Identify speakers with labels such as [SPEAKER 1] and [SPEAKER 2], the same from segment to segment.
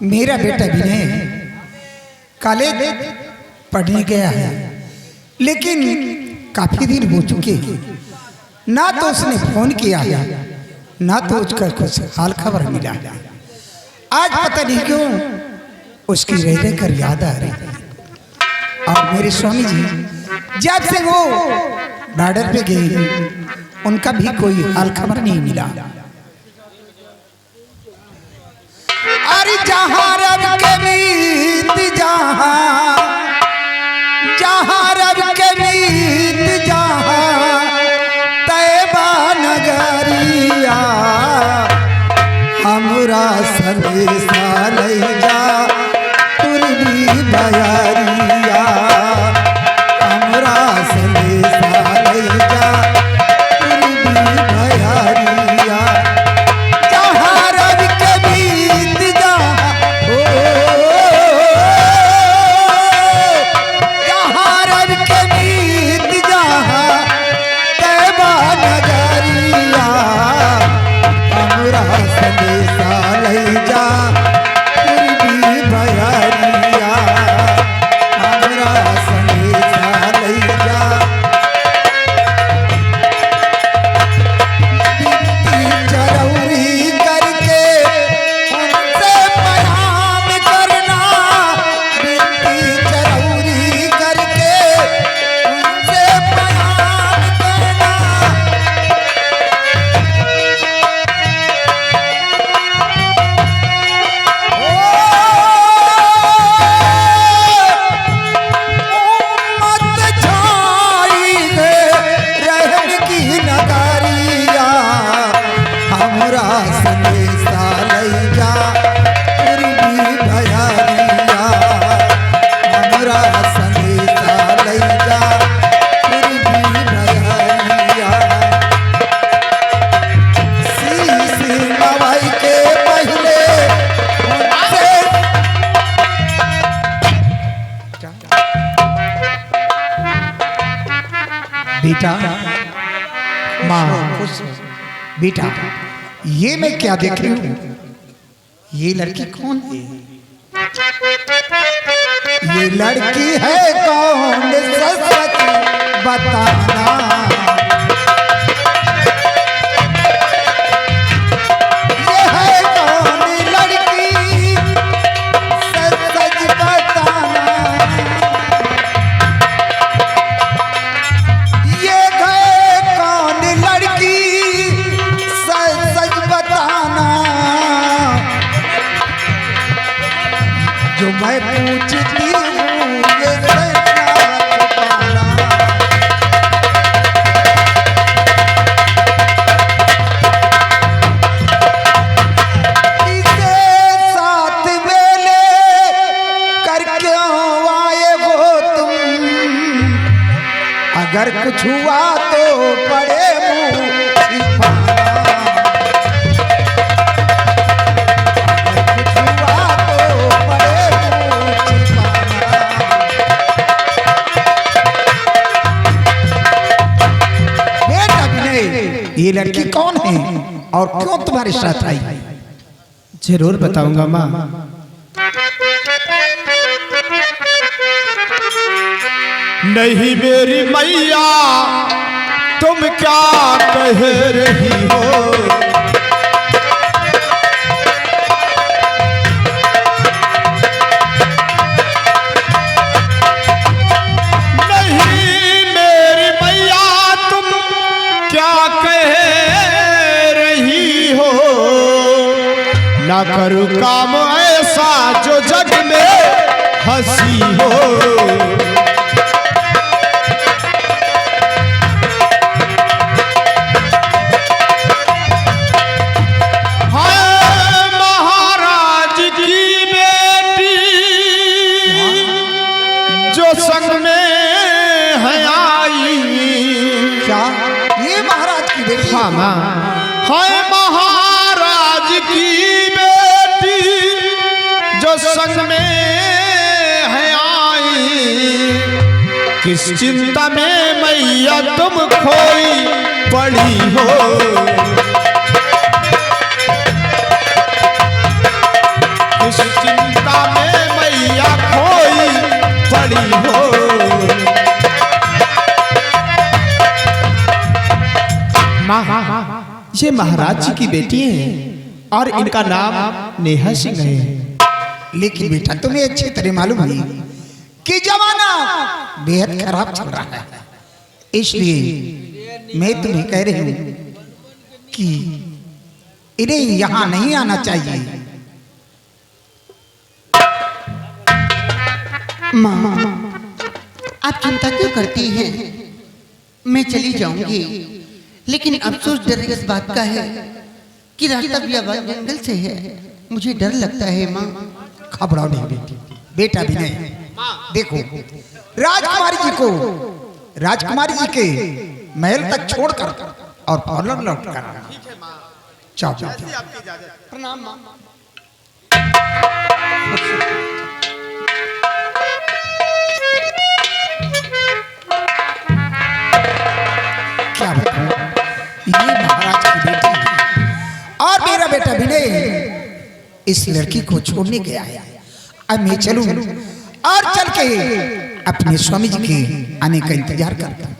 [SPEAKER 1] मेरा बेटा विनय कॉलेज पढ़ने गया है, लेकिन काफी दिन हो चुके हैं, ना तो उसने फोन किया है, ना तो उसका कुछ हाल खबर मिला है। आज पता नहीं क्यों उसकी रह रह कर याद आ रही है। और मेरे स्वामी जी जब से वो बॉर्डर पे गए, उनका भी कोई हाल खबर नहीं मिला। अरे जहाँ रब के मीत जहाँ रब के मीत जहाँ तैबा नगरिया हमरा संदेशा ले जा तुरबी बयारिया हमरा संदेशा ले जा तुरबी बयारिया जहाँ रब के मीत जहाँ जहाँ रब के मीत जहाँ तैबा नगरिया हमरा संदेशा ले जा तुरबी बयारिया हमरा संदेशा ले जा। बिनती चरौरी करके उनसे प्याम करना, बिनती चरौरी करके उनसे प्याम करना। उम्मत छाई है रहम की नगरिया हमरा संदेशा ले जा तुरबी बयारिया हमरा संदेशा ले जा तुरबी बयारिया। शीश नवाई के पहले उनसे बेटा माँ खुश हो। बेटा ये मैं क्या देख रही हूँ? ये लड़की कौन है? ये लड़की है कौन? सच बताना। ये है कौन लड़की? सच बताना। ये है कौन लड़की? सच बताना। जो मैं पूछती हूँ ये सच छुपाना। इसे साथ मेले कर क्यों आए हो तुम? अगर कुछ हुआ तो पड़े मुँह छिपाना। अगर कुछ हुआ तो पड़े मुँह छिपाना। बेटा विनय, ये लड़की कौन है और क्यों तुम्हारे साथ आई?
[SPEAKER 2] जरूर बताऊंगा माँ। नहीं मेरी मैया तुम क्या कह रही हो? नहीं मेरी मैया तुम क्या कह रही हो? ना करूँ काम ऐसा जो जग में हंसी हो। संग में है आई।
[SPEAKER 1] क्या ये महाराज की बेटी?
[SPEAKER 2] हाँ माँ, है महाराज की बेटी जो संग में है आई। किस चिंता में मैया तुम खोई पड़ी हो? किस ये महाराज जी की बेटी है और इनका नाम नेहा सिंह है।
[SPEAKER 1] लेकिन बेटा तुम्हें अच्छी तरह मालूम है कि जमाना बेहद खराब चल रहा है, इसलिए मैं तुम्हें कह रही हूँ कि इन्हें यहाँ नहीं आना चाहिए।
[SPEAKER 3] माँ, आप चिंता क्यों करती हैं? मैं चली जाऊंगी, लेकिन अफसोस डर इस बात का है कि रास्ता बियाबान जंगल से है। मुझे डर लगता है माँ।
[SPEAKER 1] घबराओ नहीं बेटी, बेटा भी नहीं। देखो राजकुमारी जी को राजकुमारी जी के महल तक छोड़कर और फौरन लौट कर जाओ।
[SPEAKER 3] प्रणाम माँ।
[SPEAKER 1] क्या बताऊं, ये महाराज की बेटी और मेरा बेटा विनय इस लड़की को छोड़ने गया है। अब मैं चलूं और चल के अपने स्वामी जी के आने का इंतजार करता हूं।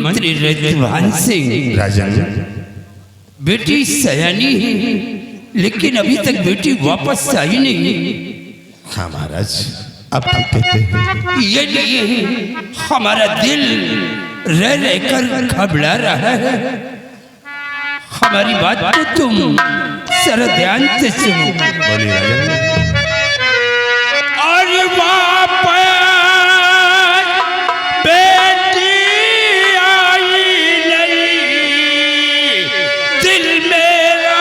[SPEAKER 4] मंत्री रजवान सिंह
[SPEAKER 5] राजन,
[SPEAKER 4] बेटी सयानी है, लेकिन अभी तक बेटी वापस आई नहीं।
[SPEAKER 5] हाँ महाराज, अब आप कहते हैं।
[SPEAKER 4] ये नहीं, हमारा दिल रह रहकर घबरा रहा है। हमारी बात को तुम जरा ध्यान से सुनो।
[SPEAKER 5] बोलिए राजन।
[SPEAKER 4] और वापस बेटी आई नहीं, दिल मेरा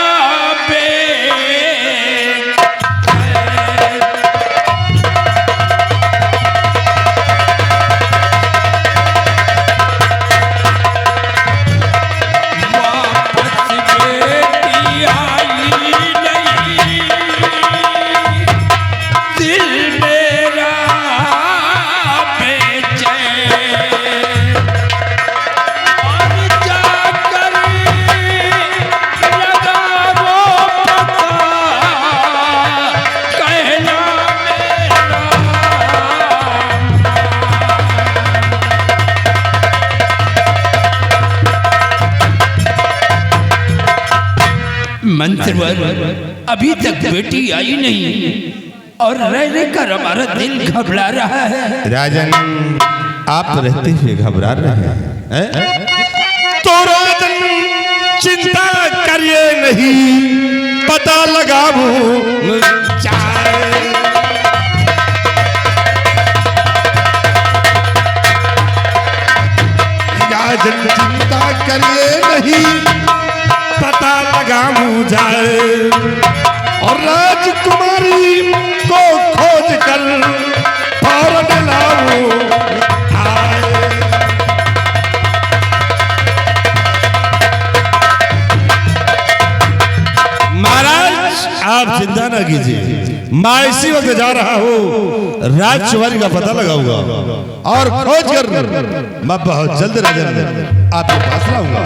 [SPEAKER 4] मंत्रवर, अभी तक बेटी आई नहीं और रह कर हमारा दिल घबरा रहा है।
[SPEAKER 5] राजन, आप रहते हुए घबरा रहे हैं? तो राजन चिंता करिए नहीं, पता लगाऊं राजन चिंता करिए नहीं, पता लगाऊं जाए और राजकुमारी को खोज कर फौरन लाऊं आए। महाराज आप चिंता ना कीजिए, मैं इसी वक्त जा रहा हूँ, राजकुमारी का पता लगाऊंगा और खोज कर मैं बहुत जल्द राजन आपके पास लाऊंगा।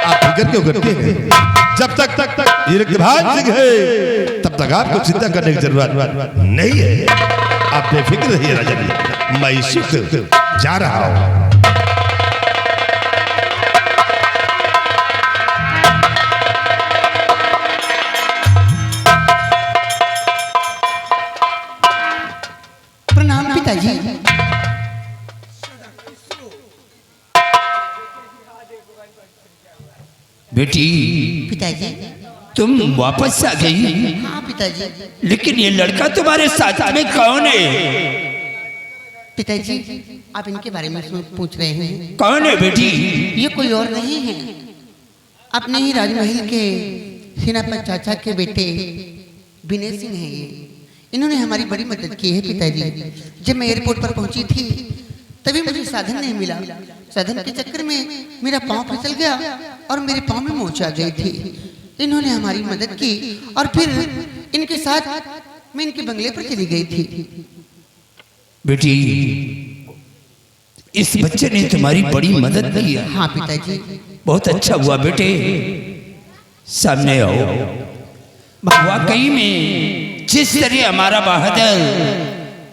[SPEAKER 5] आप फिक्र क्यों करते हैं? जब तक ये रक्तभान सिंह है तब तक आपको चिंता करने की जरूरत नहीं है। आप बेफिक्र रहिए राजा जी, मैं इसी जा रहा हूं।
[SPEAKER 3] प्रणाम पिताजी।
[SPEAKER 4] बेटी
[SPEAKER 3] पिताजी।
[SPEAKER 4] तुम वापस आ गई,
[SPEAKER 3] हाँ पिताजी।
[SPEAKER 4] लेकिन ये लड़का तुम्हारे साथ में कौन है?
[SPEAKER 3] पिताजी आप इनके बारे में पूछ रहे हैं?
[SPEAKER 4] कौन है बेटी?
[SPEAKER 3] ये कोई और नहीं है, अपने ही राजमहल के सेनापति चाचा के बेटे विनय सिंह हैं ये। इन्होंने हमारी बड़ी मदद की है पिताजी। जब मैं एयरपोर्ट पर पहुंची थी तभी मुझे साधन नहीं मिला। साधन के चक्कर में मेरा पांव फिसल गया और मेरे पांव में मोच आ गई थी। इन्होंने हमारी मदद की और फिर इनके साथ मैं इनके बंगले पर चली गई थी।
[SPEAKER 4] बेटी इस बच्चे ने तुम्हारी बड़ी मदद की है।
[SPEAKER 3] हाँ पिताजी।
[SPEAKER 4] बहुत अच्छा हुआ बेटे, सामने आओ। वाकई में जिस तरह हमारा बहादुर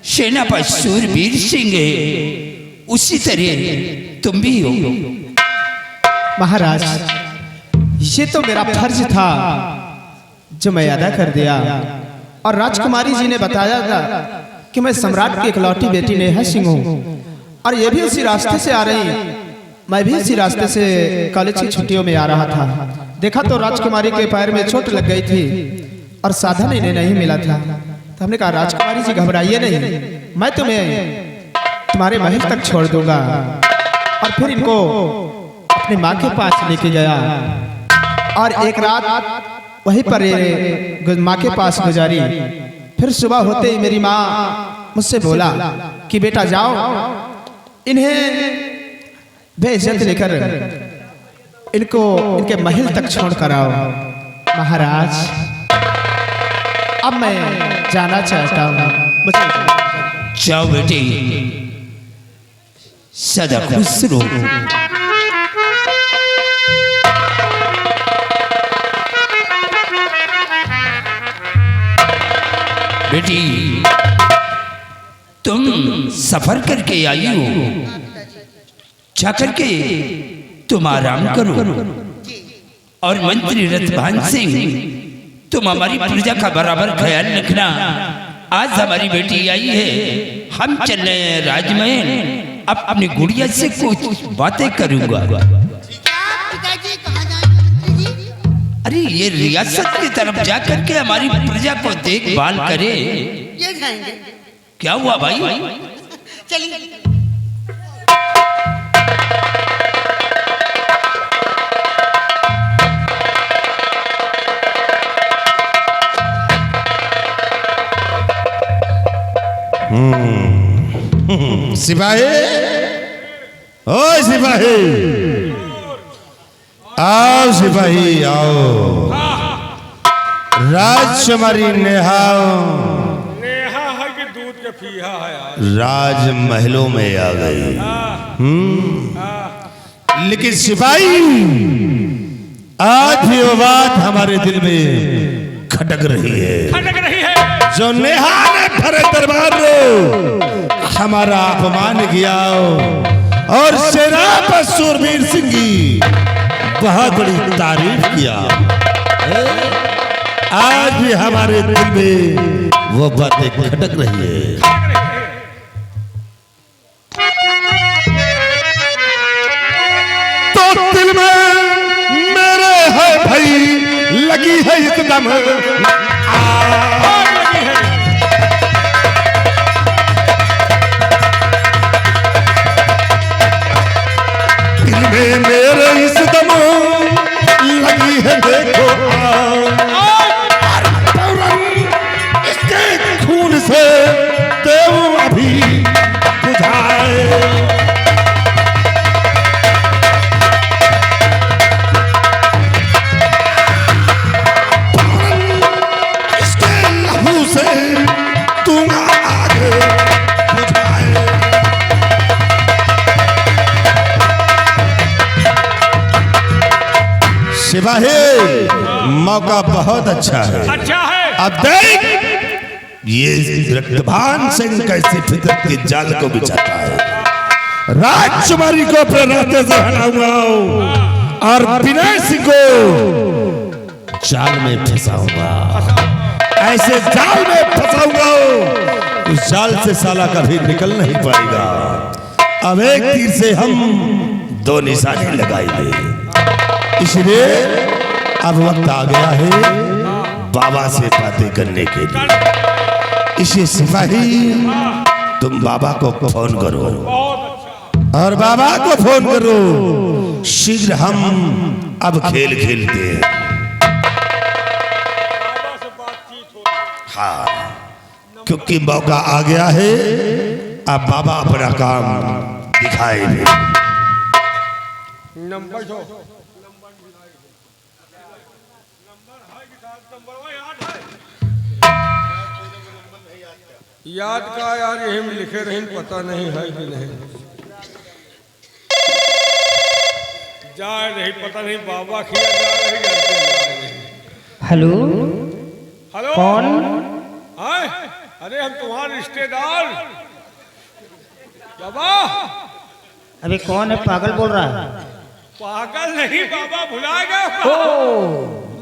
[SPEAKER 4] सेनापति शूरवीर सिंह है, उसी तरह तुम भी हो।
[SPEAKER 2] महाराज, ये तो मेरा फर्ज था जो मैं अदा कर दिया। और राजकुमारी जी ने बताया था कि मैं सम्राट की इकलौती बेटी नेहा सिंह हूँ और ये भी उसी रास्ते से आ रही। मैं भी उसी रास्ते से कॉलेज की छुट्टियों में आ रहा था। देखा तो राजकुमारी के पैर में चोट लग गई थी और साधन इन्हें नहीं मिला था। तो हमने कहा राजकुमारी जी घबराइए नहीं, मैं तुम्हें तुम्हारे महल तक छोड़ दूंगा। और फिर इनको अपनी माँ के पास लेके गया और एक रात वहीं पर माँ के पास गुजारी। फिर सुबह होते ही मेरी माँ मुझसे बोला कि बेटा जाओ, इन्हें बेइज्जत लेकर इनको इनके महल तक छोड़ कर आओ। महाराज, अब मैं जाना चाहता हूँ।
[SPEAKER 4] जाओ बेटी, सदा खुश रहो। बेटी तुम सफर करके आई हो, जाकर के तुम आराम करो। और मंत्री रतभान सिंह, तुम हमारी प्रजा का बराबर ख्याल रखना। आज हमारी बेटी आई है, हम चल रहे हैं राजमहल। अब अपनी गुड़िया से कुछ बातें करूंगा।
[SPEAKER 3] पिताजी कहाँ जाएंगे मंत्री जी?
[SPEAKER 4] अरे ये रियासत की तरफ जाकर के हमारी प्रजा को देखभाल करे।
[SPEAKER 3] ये जाएंगे।
[SPEAKER 4] क्या हुआ भाई?
[SPEAKER 3] चलिए।
[SPEAKER 5] सिपाही, ओ सिपाही, आओ सिपाही आओ। राजकुमारी नेहा
[SPEAKER 6] है कि दूध के फीहा है यार।
[SPEAKER 5] राजमहलों में आ गई। लेकिन सिपाही, आज भी वो बात हमारे दिल में खटक रही है।
[SPEAKER 6] खटक रही है।
[SPEAKER 5] जो नेहा ने भरे दरबार में हमारा अपमान किया और सेनापति शूरवीर सिंह की बहुत बड़ी तारीफ किया, आज भी हमारे दिल में वो बातें खटक रही है। तो दिल में मेरे है भाई लगी है एकदम मेरे इस दम लगी है देखो इसके खून से देव अभी बुझाए। इसके लहू से तुम आगे बुझाए। सिपाही, मौका बहुत अच्छा है।
[SPEAKER 6] अच्छा है।
[SPEAKER 5] अब देख ये रक्तभान सिंह कैसे फितरत के जाल को बिछाता है। राजकुमारी को अपने रास्ते से हटाऊंगा और विनय सिंह को जाल में फंसाऊंगा। ऐसे जाल में फंसाऊंगा उस जाल से साला कभी निकल नहीं पाएगा। अब एक तीर से हम 2 निशाने लगाएंगे। इसलिए अब वक्त आ गया है बाबा से बातें करने के लिए। इसे सिपाही तुम बाबा को फोन करो और बाबा को फोन करो। शीघ्र हम अब खेल खेलते हैं। हाँ, क्योंकि मौका आ गया है। अब बाबा अपना काम दिखाएंगे।
[SPEAKER 6] नंबर दो। याद का यार यही में लिखे रहे पता नहीं है कि नहीं जाए नहीं पता नहीं बाबा खिया जा रही।
[SPEAKER 7] हेलो
[SPEAKER 6] हेलो
[SPEAKER 7] कौन?
[SPEAKER 6] हाय अरे हम तुम्हारे रिश्तेदार बाबा।
[SPEAKER 7] अभी कौन है? पागल बोल रहा है?
[SPEAKER 6] पागल नहीं बाबा, भुला गए।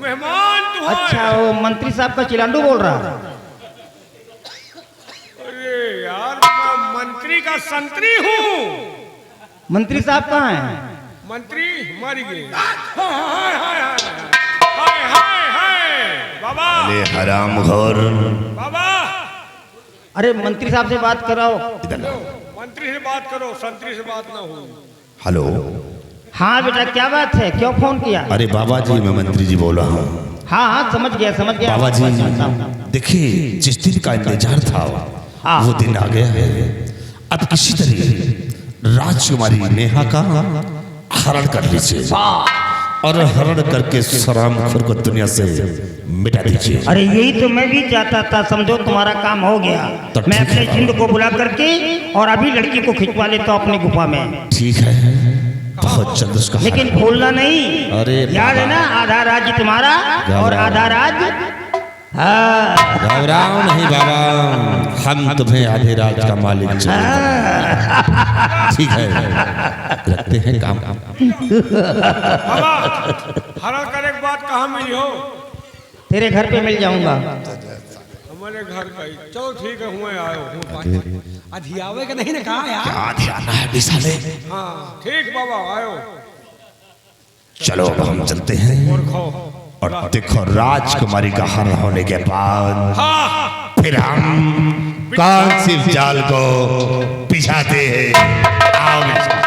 [SPEAKER 6] मेहमान तुम्हारे।
[SPEAKER 7] अच्छा वो मंत्री साहब का चिलांडू बोल रहा है?
[SPEAKER 6] अरे यार मैं मंत्री का संतरी हूँ।
[SPEAKER 7] मंत्री साहब कहाँ हैं?
[SPEAKER 6] मंत्री मर गए। हाय हाय हाय हाय हाय बाबा।
[SPEAKER 5] अरे हराम घोर
[SPEAKER 6] बाबा
[SPEAKER 7] अरे मंत्री साहब से बात कराओ।
[SPEAKER 6] मंत्री से बात करो, संतरी से बात ना हो।
[SPEAKER 5] हेलो।
[SPEAKER 7] हाँ बेटा क्या बात है, क्यों फोन किया?
[SPEAKER 5] अरे बाबा जी मैं मंत्री जी बोल रहा हूँ।
[SPEAKER 7] हाँ हाँ समझ गया
[SPEAKER 5] बाबा जी देखिए जिस दिन का इंतजार था वो दिन आ गया है। अब किसी तरह राजकुमारी नेहा का हरण कर लीजिए और हरण करके सराम खुर को दुनिया से मिटा दीजिए।
[SPEAKER 7] अरे यही तो मैं भी चाहता था। समझो तुम्हारा काम हो गया।
[SPEAKER 5] तो
[SPEAKER 7] मैं
[SPEAKER 5] ठीक
[SPEAKER 7] अपने
[SPEAKER 5] है।
[SPEAKER 7] जिंद को बुला करके और अभी लड़की को खिंचवा लेता हूँ अपनी गुफा में।
[SPEAKER 5] ठीक है बहुत जल्द उसका
[SPEAKER 7] लेकिन भूलना नहीं।
[SPEAKER 5] अरे
[SPEAKER 7] याद है ना, आधा राज्य तुम्हारा और आधा राज्य। हाँ
[SPEAKER 5] घबराओ नहीं बाबा, हम तुम्हें आधे राज का मालिक ठीक है रखते हैं काम।
[SPEAKER 6] बाबा हरा करे के बाद कहाँ मिली हो?
[SPEAKER 7] तेरे घर पे मिल जाऊंगा।
[SPEAKER 6] हमारे घर का ही। चलो ठीक है हुए आयो हूँ।
[SPEAKER 1] अधियावे का नहीं ना कहा यार।
[SPEAKER 5] क्या ध्यान है बिसाले।
[SPEAKER 6] हाँ ठीक बाबा आयो।
[SPEAKER 5] चलो अब हम चलते हैं
[SPEAKER 6] और खाओ।
[SPEAKER 5] और देखो राजकुमारी का हरण होने के बाद
[SPEAKER 6] हाँ
[SPEAKER 5] फिर हम कौन सी जाल को बिछाते हैं। आओ बेटा।